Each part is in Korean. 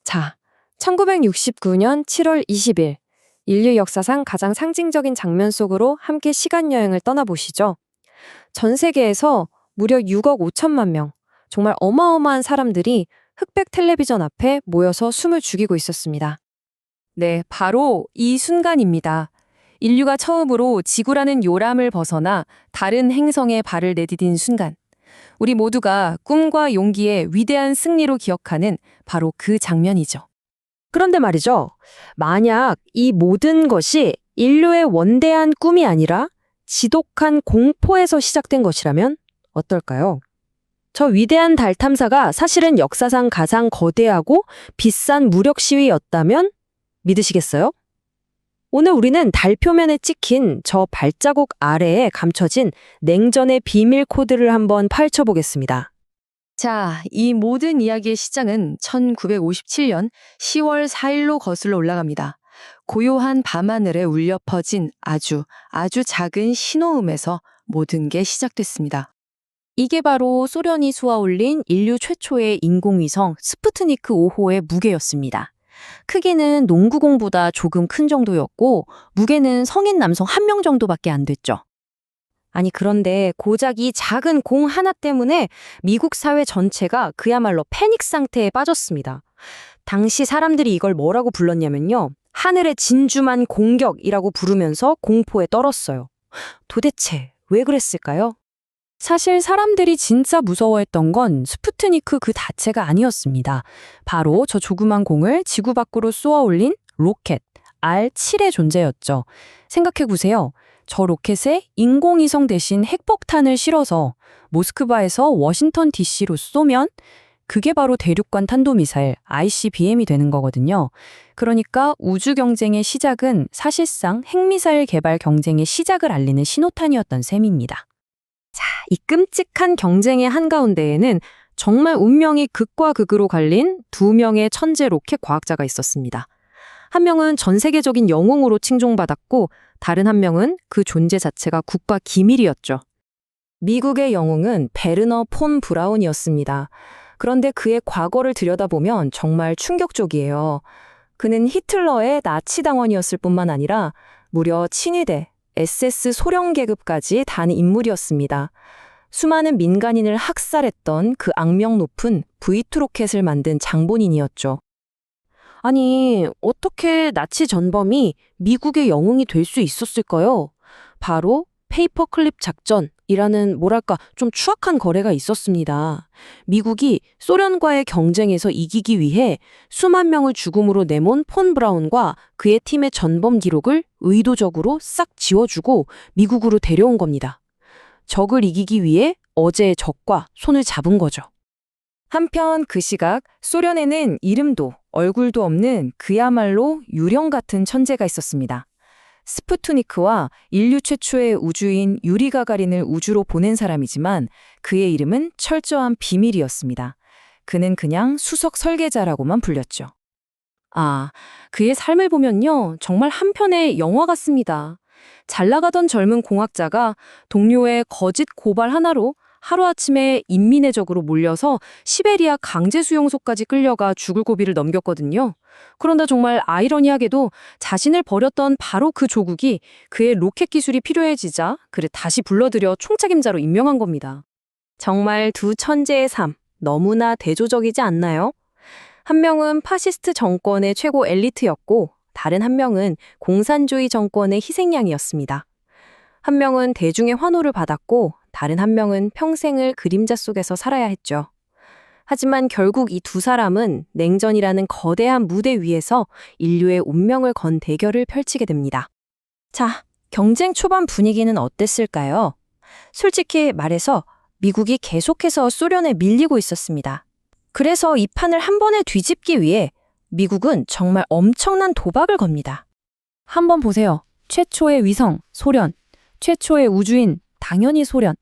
자, 1969년 7월 20일, 인류 역사상 가장 상징적인 장면 속으로 함께 시간여행을 떠나보시죠. 전 세계에서 무려 6억 5천만 명, 정말 어마어마한 사람들이 흑백 텔레비전 앞에 모여서 숨을 죽이고 있었습니다. 네, 바로 이 순간입니다. 인류가 처음으로 지구라는 요람을 벗어나 다른 행성에 발을 내디딘 순간. 우리 모두가 꿈과 용기의 위대한 승리로 기억하는 바로 그 장면이죠. 그런데 말이죠. 만약 이 모든 것이 인류의 원대한 꿈이 아니라 지독한 공포에서 시작된 것이라면 어떨까요? 저 위대한 달 탐사가 사실은 역사상 가장 거대하고 비싼 무력 시위였다면 믿으시겠어요? 오늘 우리는 달 표면에 찍힌 저 발자국 아래에 감춰진 냉전의 비밀 코드를 한번 펼쳐보겠습니다. 자, 이 모든 이야기의 시작은 1957년 10월 4일로 거슬러 올라갑니다. 고요한 밤하늘에 울려 퍼진 아주 작은 신호음에서 모든 게 시작됐습니다. 이게 바로 소련이 쏘아올린 인류 최초의 인공위성 스푸트니크 5호의 무게였습니다. 크기는 농구공보다 조금 큰 정도였고 무게는 성인 남성 1명 정도밖에 안 됐죠. 아니 그런데 고작 이 작은 공 하나 때문에 미국 사회 전체가 그야말로 패닉 상태에 빠졌습니다. 당시 사람들이 이걸 뭐라고 불렀냐면요. 하늘의 진주만 공격이라고 부르면서 공포에 떨었어요. 도대체 왜 그랬을까요? 사실 사람들이 진짜 무서워했던 건 스푸트니크 그 자체가 아니었습니다. 바로 저 조그만 공을 지구 밖으로 쏘아올린 로켓 R7의 존재였죠. 생각해보세요. 저 로켓에 인공위성 대신 핵폭탄을 실어서 모스크바에서 워싱턴 DC로 쏘면 그게 바로 대륙간 탄도미사일 ICBM이 되는 거거든요. 그러니까 우주 경쟁의 시작은 사실상 핵미사일 개발 경쟁의 시작을 알리는 신호탄이었던 셈입니다. 자, 이 끔찍한 경쟁의 한가운데에는 정말 운명이 극과 극으로 갈린 두 명의 천재 로켓 과학자가 있었습니다. 한 명은 전 세계적인 영웅으로 칭송받았고 다른 한 명은 그 존재 자체가 국가 기밀이었죠. 미국의 영웅은 베르너 폰 브라운이었습니다. 그런데 그의 과거를 들여다보면 정말 충격적이에요. 그는 히틀러의 나치 당원이었을 뿐만 아니라 무려 친위대 SS 소련 계급까지 단 인물이었습니다. 수많은 민간인을 학살했던 그 악명 높은 V2 로켓을 만든 장본인이었죠. 아니, 어떻게 나치 전범이 미국의 영웅이 될 수 있었을까요? 바로 페이퍼클립 작전이라는 뭐랄까 좀 추악한 거래가 있었습니다. 미국이 소련과의 경쟁에서 이기기 위해 수만 명을 죽음으로 내몬 폰 브라운과 그의 팀의 전범 기록을 의도적으로 싹 지워주고 미국으로 데려온 겁니다. 적을 이기기 위해 어제의 적과 손을 잡은 거죠. 한편 그 시각 소련에는 이름도 얼굴도 없는 그야말로 유령 같은 천재가 있었습니다. 스푸트니크와 인류 최초의 우주인 유리 가가린을 우주로 보낸 사람이지만 그의 이름은 철저한 비밀이었습니다. 그는 그냥 수석 설계자라고만 불렸죠. 아, 그의 삶을 보면요. 정말 한편의 영화 같습니다. 잘 나가던 젊은 공학자가 동료의 거짓 고발 하나로 하루아침에 인민의 적으로 몰려서 시베리아 강제 수용소까지 끌려가 죽을 고비를 넘겼거든요. 그런데 정말 아이러니하게도 자신을 버렸던 바로 그 조국이 그의 로켓 기술이 필요해지자 그를 다시 불러들여 총책임자로 임명한 겁니다. 정말 두 천재의 삶, 너무나 대조적이지 않나요? 한 명은 파시스트 정권의 최고 엘리트였고 다른 한 명은 공산주의 정권의 희생양이었습니다. 한 명은 대중의 환호를 받았고 다른 한 명은 평생을 그림자 속에서 살아야 했죠. 하지만 결국 이 두 사람은 냉전이라는 거대한 무대 위에서 인류의 운명을 건 대결을 펼치게 됩니다. 자, 경쟁 초반 분위기는 어땠을까요? 솔직히 말해서 미국이 계속해서 소련에 밀리고 있었습니다. 그래서 이 판을 한 번에 뒤집기 위해 미국은 정말 엄청난 도박을 겁니다. 한번 보세요. 최초의 위성, 소련. 최초의 우주인, 당연히 소련.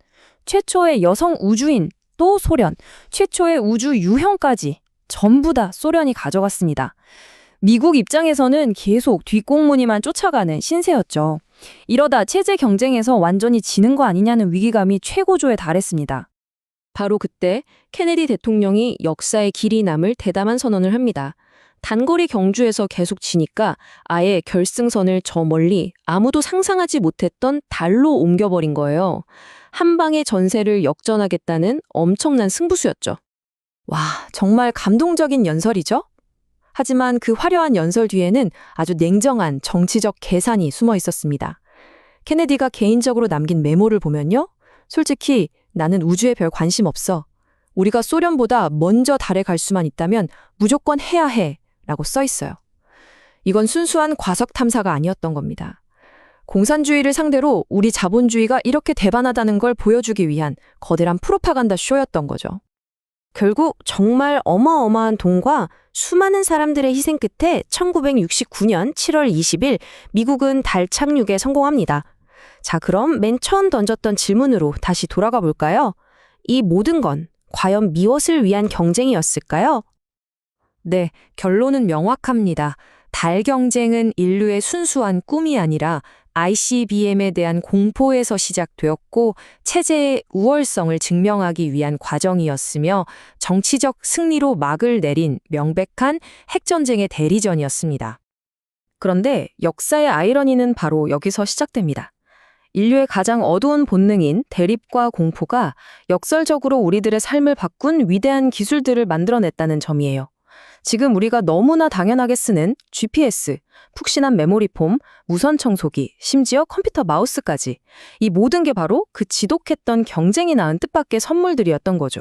최초의 여성 우주인, 또 소련. 최초의 우주 유형까지 전부 다 소련이 가져갔습니다. 미국 입장에서는 계속 뒷공무니만 쫓아가는 신세였죠. 이러다 체제 경쟁에서 완전히 지는 거 아니냐는 위기감이 최고조에 달했습니다. 바로 그때 케네디 대통령이 역사의 길이 남을 대담한 선언을 합니다. 단거리 경주에서 계속 지니까 아예 결승선을 저 멀리 아무도 상상하지 못했던 달로 옮겨버린 거예요. 한 방에 전세를 역전하겠다는 엄청난 승부수였죠. 와, 정말 감동적인 연설이죠? 하지만 그 화려한 연설 뒤에는 아주 냉정한 정치적 계산이 숨어 있었습니다. 케네디가 개인적으로 남긴 메모를 보면요. 솔직히 나는 우주에 별 관심 없어. 우리가 소련보다 먼저 달에 갈 수만 있다면 무조건 해야 해. 라고 써 있어요. 이건 순수한 과석 탐사가 아니었던 겁니다. 공산주의를 상대로 우리 자본주의가 이렇게 대반하다는 걸 보여주기 위한 거대한 프로파간다 쇼였던 거죠. 결국 정말 어마어마한 돈과 수많은 사람들의 희생 끝에 1969년 7월 20일 미국은 달 착륙에 성공합니다. 자, 그럼 맨 처음 던졌던 질문으로 다시 돌아가 볼까요? 이 모든 건 과연 무엇을 위한 경쟁이었을까요? 네, 결론은 명확합니다. 달 경쟁은 인류의 순수한 꿈이 아니라 ICBM에 대한 공포에서 시작되었고 체제의 우월성을 증명하기 위한 과정이었으며 정치적 승리로 막을 내린 명백한 핵전쟁의 대리전이었습니다. 그런데 역사의 아이러니는 바로 여기서 시작됩니다. 인류의 가장 어두운 본능인 대립과 공포가 역설적으로 우리들의 삶을 바꾼 위대한 기술들을 만들어냈다는 점이에요. 지금 우리가 너무나 당연하게 쓰는 GPS, 푹신한 메모리 폼, 무선 청소기, 심지어 컴퓨터 마우스까지 이 모든 게 바로 그 지독했던 경쟁이 낳은 뜻밖의 선물들이었던 거죠.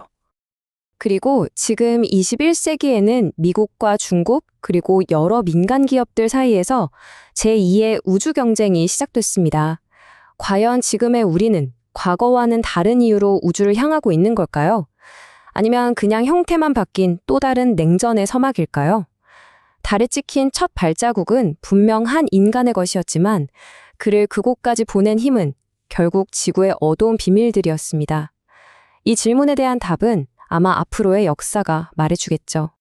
그리고 지금 21세기에는 미국과 중국 그리고 여러 민간 기업들 사이에서 제2의 우주 경쟁이 시작됐습니다. 과연 지금의 우리는 과거와는 다른 이유로 우주를 향하고 있는 걸까요? 아니면 그냥 형태만 바뀐 또 다른 냉전의 서막일까요? 달에 찍힌 첫 발자국은 분명 한 인간의 것이었지만 그를 그곳까지 보낸 힘은 결국 지구의 어두운 비밀들이었습니다. 이 질문에 대한 답은 아마 앞으로의 역사가 말해주겠죠.